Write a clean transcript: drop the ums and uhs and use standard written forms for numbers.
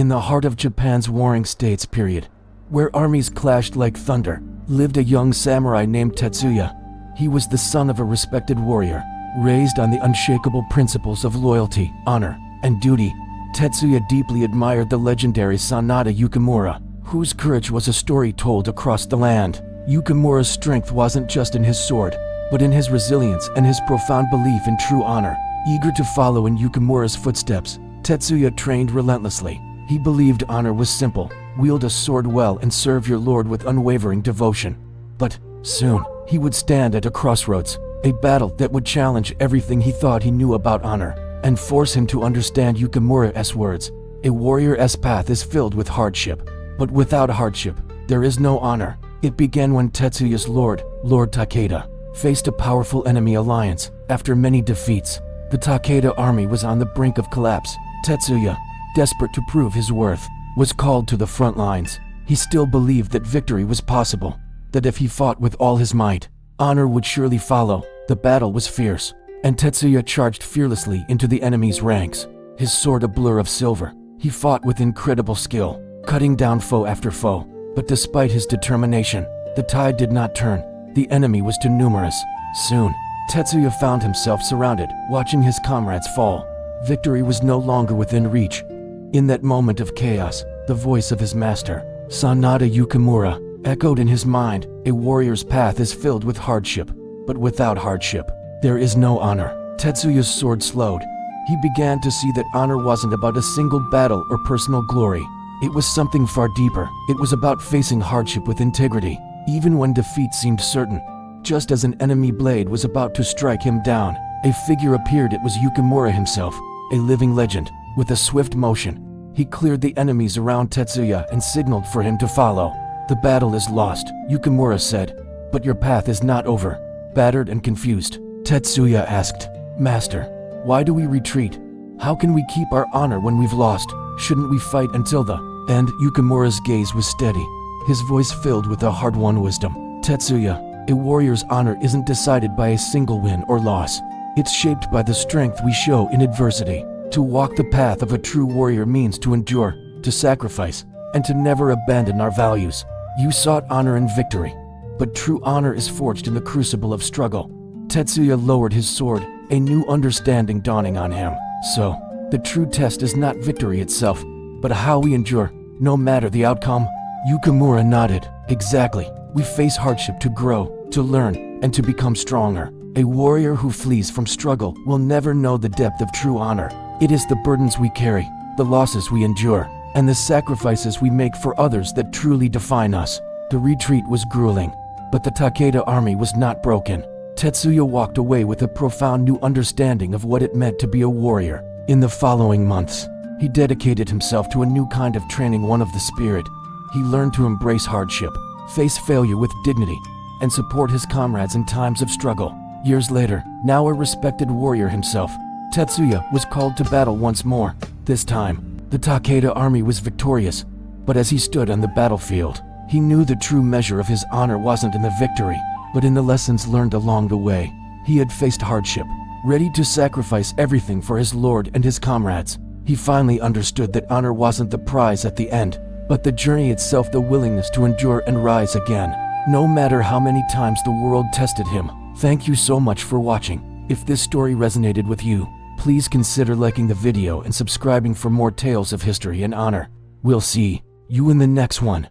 In the heart of Japan's Warring States period, where armies clashed like thunder, lived a young samurai named Tetsuya. He was the son of a respected warrior, raised on the unshakable principles of loyalty, honor, and duty. Tetsuya deeply admired the legendary Sanada Yukimura, whose courage was a story told across the land. Yukimura's strength wasn't just in his sword, but in his resilience and his profound belief in true honor. Eager to follow in Yukimura's footsteps, Tetsuya trained relentlessly. He believed honor was simple: wield a sword well and serve your lord with unwavering devotion. But soon, he would stand at a crossroads, a battle that would challenge everything he thought he knew about honor, and force him to understand Yukimura's words. A warrior's path is filled with hardship, but without hardship, there is no honor. It began when Tetsuya's Lord Takeda, faced a powerful enemy alliance. After many defeats, the Takeda army was on the brink of collapse. Tetsuya, desperate to prove his worth, was called to the front lines. He still believed that victory was possible, that if he fought with all his might, honor would surely follow. The battle was fierce, and Tetsuya charged fearlessly into the enemy's ranks, his sword a blur of silver. He fought with incredible skill, cutting down foe after foe. But despite his determination, the tide did not turn. The enemy was too numerous. Soon, Tetsuya found himself surrounded, watching his comrades fall. Victory was no longer within reach. In that moment of chaos, the voice of his master, Sanada Yukimura, echoed in his mind. A warrior's path is filled with hardship, but without hardship, there is no honor. Tetsuya's sword slowed. He began to see that honor wasn't about a single battle or personal glory. It was something far deeper. It was about facing hardship with integrity, even when defeat seemed certain. Just as an enemy blade was about to strike him down, a figure appeared. It was Yukimura himself, a living legend. With a swift motion, he cleared the enemies around Tetsuya and signaled for him to follow. "The battle is lost," Yukimura said, "but your path is not over." Battered and confused, Tetsuya asked, "Master, why do we retreat? How can we keep our honor when we've lost? Shouldn't we fight until the end?" Yukimura's gaze was steady, his voice filled with a hard-won wisdom. "Tetsuya, a warrior's honor isn't decided by a single win or loss. It's shaped by the strength we show in adversity. To walk the path of a true warrior means to endure, to sacrifice, and to never abandon our values. You sought honor and victory, but true honor is forged in the crucible of struggle." Tetsuya lowered his sword, a new understanding dawning on him. "So, the true test is not victory itself, but how we endure, no matter the outcome?" Yukimura nodded. "Exactly. We face hardship to grow, to learn, and to become stronger. A warrior who flees from struggle will never know the depth of true honor. It is the burdens we carry, the losses we endure, and the sacrifices we make for others that truly define us." The retreat was grueling, but the Takeda army was not broken. Tetsuya walked away with a profound new understanding of what it meant to be a warrior. In the following months, he dedicated himself to a new kind of training, one of the spirit. He learned to embrace hardship, face failure with dignity, and support his comrades in times of struggle. Years later, now a respected warrior himself, Tetsuya was called to battle once more. This time, the Takeda army was victorious, but as he stood on the battlefield, he knew the true measure of his honor wasn't in the victory, but in the lessons learned along the way. He had faced hardship, ready to sacrifice everything for his lord and his comrades. He finally understood that honor wasn't the prize at the end, but the journey itself, the willingness to endure and rise again, no matter how many times the world tested him. Thank you so much for watching. If this story resonated with you, please consider liking the video and subscribing for more tales of history and honor. We'll see you in the next one.